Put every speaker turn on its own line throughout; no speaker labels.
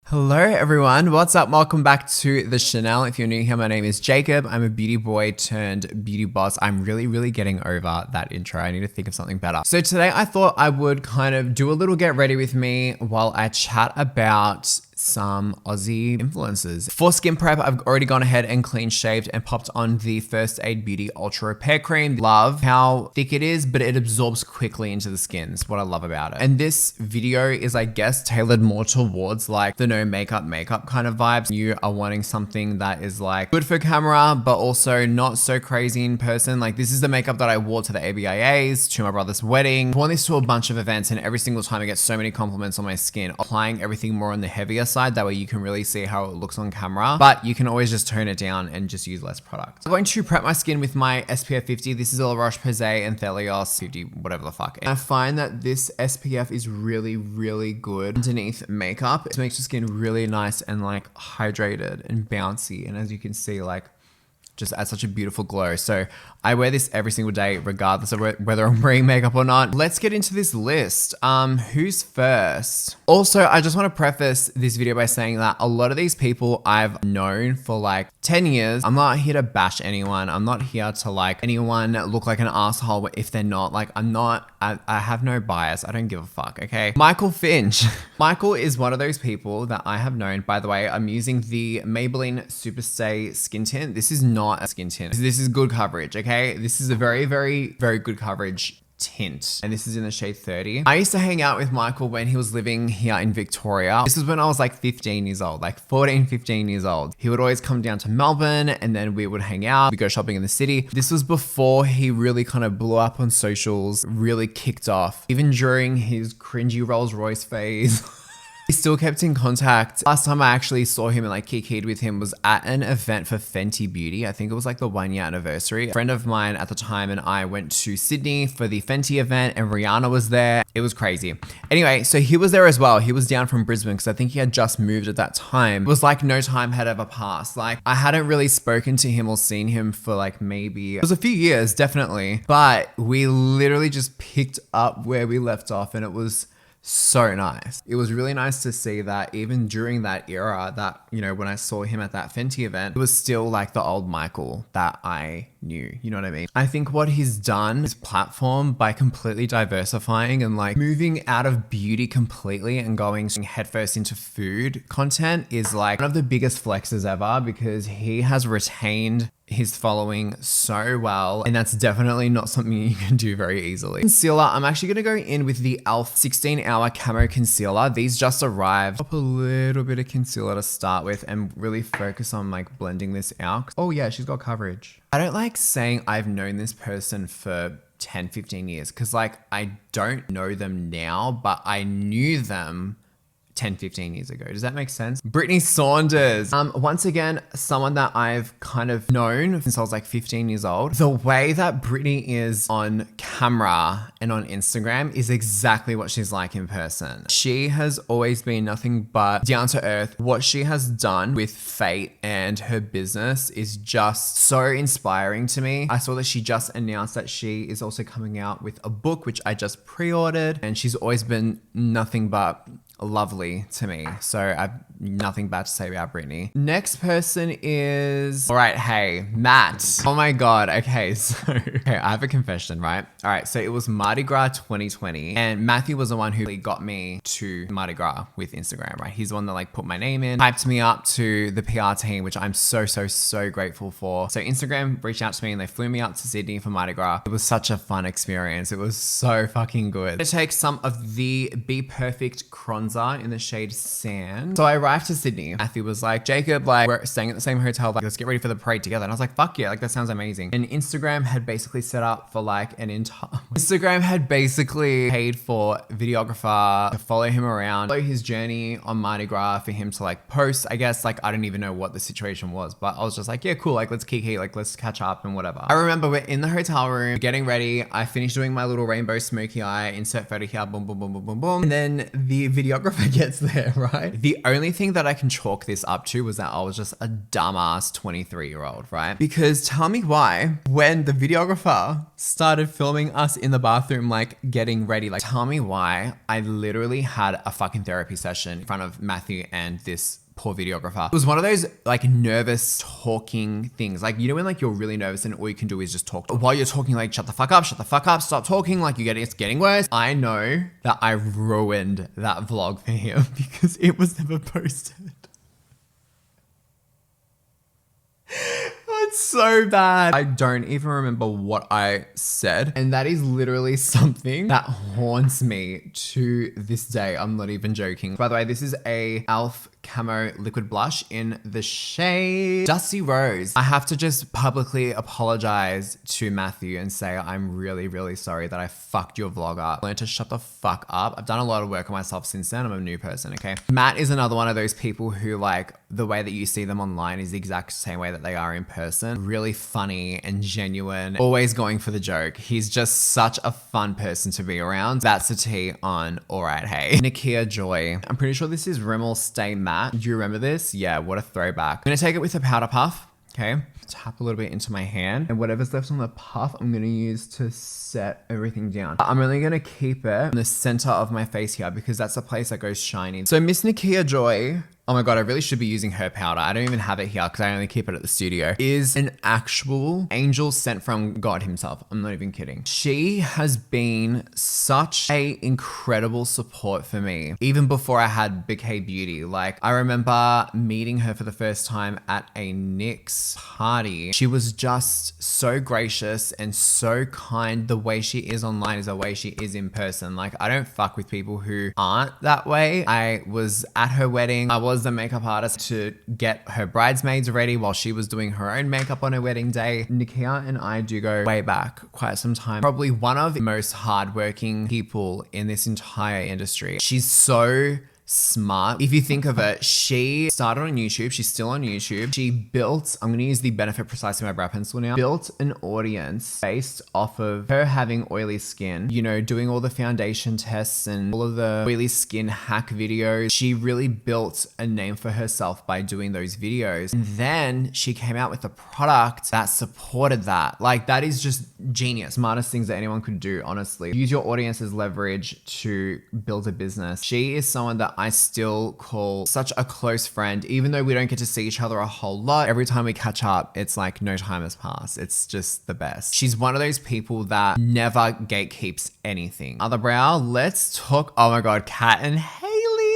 Hello everyone, what's up? Welcome back to the channel. If you're new here, my name is Jacob. I'm a beauty boy turned beauty boss. I'm really getting over that intro. I need to think of something better. So today I thought I would kind of do a little get ready with me while I chat about some Aussie influencers. For skin prep, I've already gone ahead and clean shaved and popped on the First Aid Beauty Ultra Repair Cream. Love how thick it is, but it absorbs quickly into the skin. That's what I love about it. And this video is, I guess, tailored more towards like the no makeup kind of vibes. You are wanting something that is like good for camera, but also not so crazy in person. Like this is the makeup that I wore to the ABIAs, to my brother's wedding. I've worn this to a bunch of events, and every single time I get so many compliments on my skin. Applying everything more on the heavier side, that way you can really see how it looks on camera, but you can always just tone it down and just use less product. I'm going to prep my skin with my SPF 50. This is a La Roche-Posay and Thelios 50, whatever the fuck. And I find that this SPF is really good underneath makeup. It makes your skin really nice and like hydrated and bouncy, and as you can see, like just adds such a beautiful glow. So I wear this every single day, regardless of whether I'm wearing makeup or not. Let's get into this list. Who's first? Also, I just want to preface this video by saying that a lot of these people I've known for like 10 years. I'm not here to bash anyone. I'm not here to like anyone look like an asshole if they're not. Like I have no bias. I don't give a fuck, okay? Michael Finch. Michael is one of those people that I have known. By the way, I'm using the Maybelline Superstay Skin Tint. This is not a skin tint. This is good coverage, okay? This is a very good coverage tint, and this is in the shade 30. I used to hang out with Michael when he was living here in Victoria. This was when I was like 15 years old, like 14, 15 years old. He would always come down to Melbourne, and then we would hang out. We go shopping in the city. This was before he really kind of blew up on socials, really kicked off, even during his cringy Rolls Royce phase. We still kept in contact. Last time I actually saw him and like kikied with him was at an event for Fenty Beauty. I think it was like the 1 year anniversary. A friend of mine at the time and I went to Sydney for the Fenty event, and Rihanna was there. It was crazy. Anyway, so he was there as well. He was down from Brisbane because I think he had just moved at that time. It was like no time had ever passed. Like I hadn't really spoken to him or seen him for like maybe, it was a few years, definitely. But we literally just picked up where we left off, and it was so nice. It was really nice to see that even during that era, that, you know, when I saw him at that Fenty event, it was still like the old Michael that I knew, you know what I mean? I think what he's done, his platform, by completely diversifying and like moving out of beauty completely and going headfirst into food content, is like one of the biggest flexes ever, because he has retained his following so well, and that's definitely not something you can do very easily. Concealer, I'm actually gonna go in with the e.l.f. 16-hour camo concealer. These just arrived. Pop a little bit of concealer to start with and really focus on like blending this out. Oh yeah, she's got coverage. I don't like saying I've known this person for 10, 15 years, because like I don't know them now, but I knew them 10, 15 years ago. Does that make sense? Brittany Saunders. Once again, someone that I've kind of known since I was like 15 years old. The way that Brittany is on camera and on Instagram is exactly what she's like in person. She has always been nothing but down to earth. What she has done with Fate and her business is just so inspiring to me. I saw that she just announced that she is also coming out with a book, which I just pre-ordered, and she's always been nothing but lovely to me. So I've nothing bad to say about Brittany. Next person is, all right, hey, Matt. Oh my God. Okay, so I have a confession, right? All right, so it was Mardi Gras 2020, and Matthew was the one who got me to Mardi Gras with Instagram, right? He's the one that like put my name in, hyped me up to the PR team, which I'm so grateful for. So Instagram reached out to me and they flew me out to Sydney for Mardi Gras. It was such a fun experience. It was so fucking good. I'm gonna take some of the Be Perfect Bronzer in the shade Sand. So I arrived to Sydney. Matthew was like, Jacob, like we're staying at the same hotel, like let's get ready for the parade together. And I was like, fuck yeah, like that sounds amazing. And Instagram had basically set up for like an entire Instagram had basically paid for a videographer to follow him around, follow his journey on Mardi Gras, for him to like post. I guess like I don't even know what the situation was, but I was just like, yeah, cool, like let's kiki, like let's catch up and whatever. I remember we're in the hotel room getting ready. I finished doing my little rainbow smoky eye, insert photo here, boom. And then the videographer videographer gets there, right? The only thing that I can chalk this up to was that I was just a dumbass 23-year-old, right? Because tell me why, when the videographer started filming us in the bathroom, like getting ready, like tell me why I literally had a fucking therapy session in front of Matthew and this poor videographer. It was one of those like nervous talking things. Like, you know, when like you're really nervous and all you can do is just talk. While you're talking, like, shut the fuck up, stop talking, like it's getting worse. I know that I ruined that vlog for him because it was never posted. It's so bad. I don't even remember what I said. And that is literally something that haunts me to this day. I'm not even joking. By the way, this is a e.l.f. camo liquid blush in the shade Dusty Rose. I have to just publicly apologize to Matthew and say I'm really, really sorry that I fucked your vlog up. I learned to shut the fuck up. I've done a lot of work on myself since then. I'm a new person, okay? Matt is another one of those people who, like, the way that you see them online is the exact same way that they are in person. Really funny and genuine, always going for the joke. He's just such a fun person to be around. That's a tea on Alright Hey. Nakia Joy. I'm pretty sure this is Rimmel Stay Matte. Do you remember this? Yeah, what a throwback. I'm gonna take it with a powder puff, okay? Tap a little bit into my hand, and whatever's left on the puff, I'm gonna use to set everything down. I'm only gonna keep it in the center of my face here because that's the place that goes shiny. So Miss Nakia Joy, oh my God, I really should be using her powder. I don't even have it here because I only keep it at the studio. Is an actual angel sent from God himself. I'm not even kidding. She has been such a incredible support for me, even before I had Bouquet Beauty. Like, I remember meeting her for the first time at a Nick's party. She was just so gracious and so kind. The way she is online is the way she is in person. Like, I don't fuck with people who aren't that way. I was at her wedding. I was the makeup artist to get her bridesmaids ready while she was doing her own makeup on her wedding day. Nakia and I do go way back quite some time. Probably one of the most hardworking people in this entire industry. She's so smart. If you think of it, she started on YouTube. She's still on YouTube. She built, I'm going to use the Benefit Precisely my brow pencil now, built an audience based off of her having oily skin, you know, doing all the foundation tests and all of the oily skin hack videos. She really built a name for herself by doing those videos. And then she came out with a product that supported that. Like, that is just genius. Smartest things that anyone could do, honestly. Use your audience as leverage to build a business. She is someone that I still call such a close friend, even though we don't get to see each other a whole lot. Every time we catch up, it's like no time has passed. It's just the best. She's one of those people that never gatekeeps anything. Other brow, let's talk. Oh my God, Kat and Haley.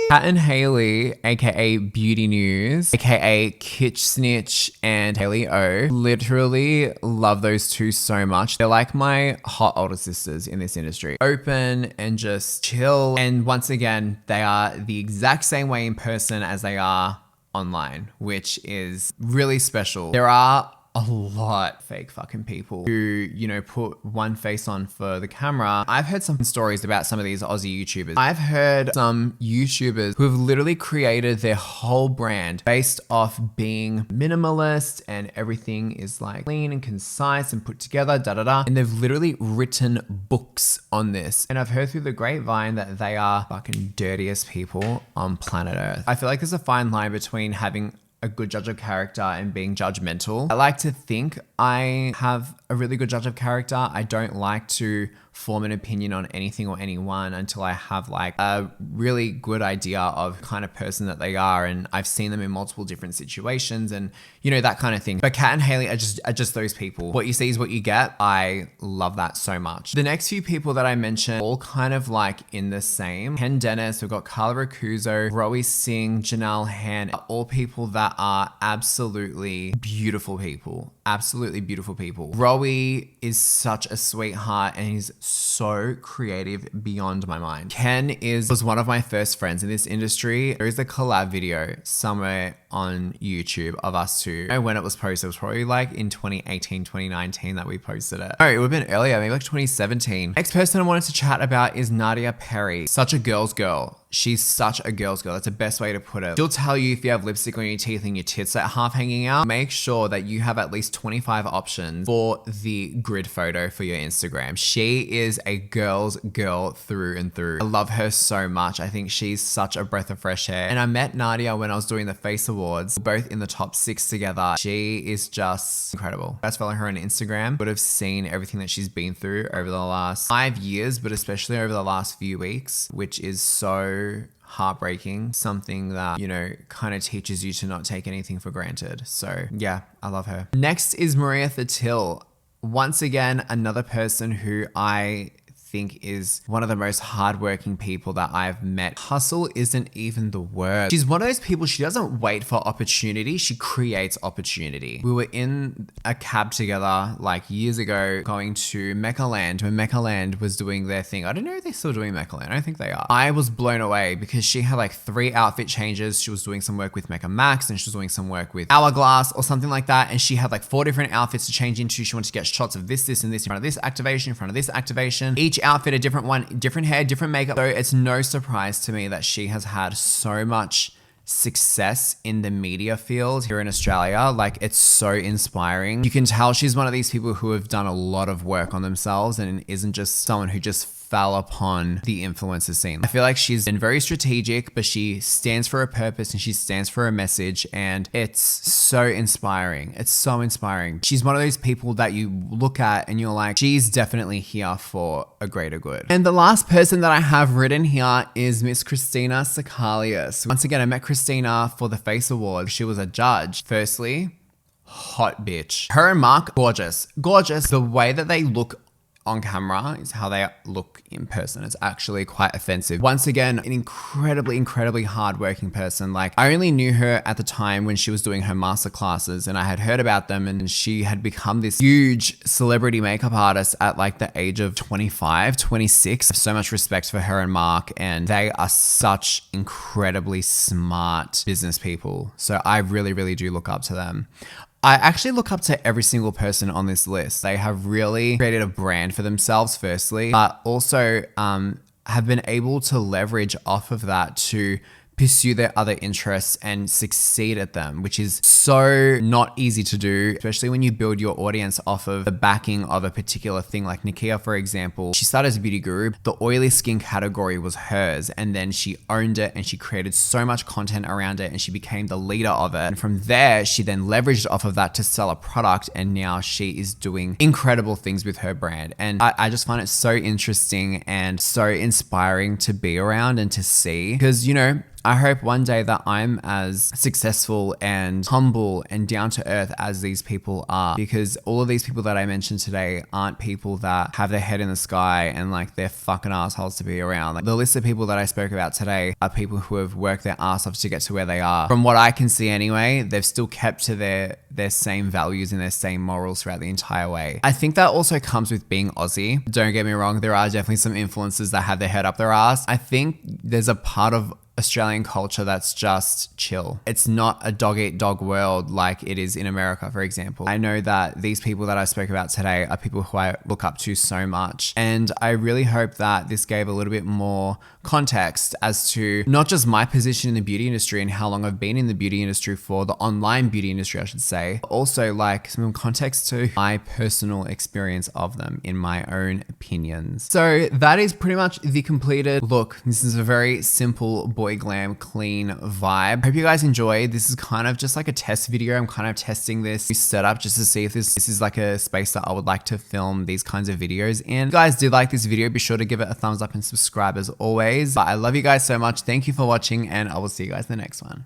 Kat and Haley, aka Beauty News, aka Kitsch Snitch and Haley O. Literally love those two so much. They're like my hot older sisters in this industry. Open and just chill. And once again, they are the exact same way in person as they are online, which is really special. There are a lot of fake fucking people who, you know, put one face on for the camera. I've heard some stories about some of these Aussie YouTubers. I've heard some YouTubers who have literally created their whole brand based off being minimalist and everything is like clean and concise and put together, and they've literally written books on this. And I've heard through the grapevine that they are fucking dirtiest people on planet Earth. I feel like there's a fine line between having a good judge of character and being judgmental. I like to think I have a really good judge of character. I don't like to form an opinion on anything or anyone until I have like a really good idea of kind of person that they are, and I've seen them in multiple different situations and, you know, that kind of thing. But Kat and Haley are just those people. What you see is what you get. I love that so much. The next few people that I mentioned, all kind of like in the same. Ken Dennis, we've got Carla Racuzo, Rowie Singh, Janelle Han, all people that are absolutely beautiful people. Absolutely beautiful people. Rowie is such a sweetheart and he's so creative beyond my mind. Ken was one of my first friends in this industry. There is a collab video somewhere on YouTube of us two. I know when it was posted. It was probably like in 2018, 2019 that we posted it. Oh, it would have been earlier, maybe like 2017. Next person I wanted to chat about is Nadia Perry. Such a girl's girl. She's such a girl's girl. That's the best way to put it. She'll tell you if you have lipstick on your teeth and your tits are half hanging out, make sure that you have at least 25 options for the grid photo for your Instagram. She is a girl's girl through and through. I love her so much. I think she's such a breath of fresh air. And I met Nadia when I was doing the Face Awards, both in the top 6 together. She is just incredible. Guys, follow her on Instagram. Would have seen everything that she's been through over the last 5 years, but especially over the last few weeks, which is so heartbreaking. Something that, you know, kind of teaches you to not take anything for granted. So yeah, I love her. Next is Maria Thattil. Once again, another person who I think is one of the most hardworking people that I've met. Hustle isn't even the word. She's one of those people, she doesn't wait for opportunity, she creates opportunity. We were in a cab together like years ago going to Meccaland when Meccaland was doing their thing. I don't know if they're still doing Meccaland. I don't think they are. I was blown away because she had like 3 outfit changes. She was doing some work with Mecca Max and she was doing some work with Hourglass or something like that. And she had like 4 different outfits to change into. She wanted to get shots of this, and this in front of this activation, in front of this activation. Each outfit a different one, different hair, different makeup. So it's no surprise to me that she has had so much success in the media field here in Australia. Like, it's so inspiring. You can tell she's one of these people who have done a lot of work on themselves and isn't just someone who just fell upon the influencer scene. I feel like she's been very strategic, but she stands for a purpose and she stands for a message, and it's so inspiring. It's so inspiring. She's one of those people that you look at and you're like, she's definitely here for a greater good. And the last person that I have written here is Miss Christina Sakalias. Once again, I met Christina for the Face Award. She was a judge. Firstly, hot bitch. Her and Mark, gorgeous. Gorgeous. The way that they look on camera is how they look in person. It's actually quite offensive. Once again, an incredibly hardworking person. Like, I only knew her at the time when she was doing her master classes, and I had heard about them, and she had become this huge celebrity makeup artist at like the age of 25, 26. I have so much respect for her and Mark, and they are such incredibly smart business people. So I really do look up to them. I actually look up to every single person on this list. They have really created a brand for themselves, firstly, but also have been able to leverage off of that to pursue their other interests and succeed at them, which is so not easy to do, especially when you build your audience off of the backing of a particular thing. Like Nakia, for example, she started as a beauty guru. The oily skin category was hers, and then she owned it and she created so much content around it and she became the leader of it. And from there, she then leveraged off of that to sell a product, and now she is doing incredible things with her brand. And I just find it so interesting and so inspiring to be around and to see, because, you know, I hope one day that I'm as successful and humble and down to earth as these people are, because all of these people that I mentioned today aren't people that have their head in the sky and like they're fucking assholes to be around. Like, the list of people that I spoke about today are people who have worked their ass off to get to where they are. From what I can see anyway, they've still kept to their same values and their same morals throughout the entire way. I think that also comes with being Aussie. Don't get me wrong, there are definitely some influencers that have their head up their ass. I think there's a part of Australian culture that's just chill. It's not a dog eat dog world like it is in America, for example. I know that these people that I spoke about today are people who I look up to so much, and I really hope that this gave a little bit more context as to not just my position in the beauty industry and how long I've been in the beauty industry for, the online beauty industry I should say, but also like some context to my personal experience of them in my own opinions. So that is pretty much the completed look. This is a very simple boy glam clean vibe. Hope you guys enjoyed. This is kind of just like a test video. I'm kind of testing this new setup just to see if this is like a space that I would like to film these kinds of videos in. If you guys did like this video, be sure to give it a thumbs up and subscribe as always. But I love you guys so much. Thank you for watching, and I will see you guys in the next one.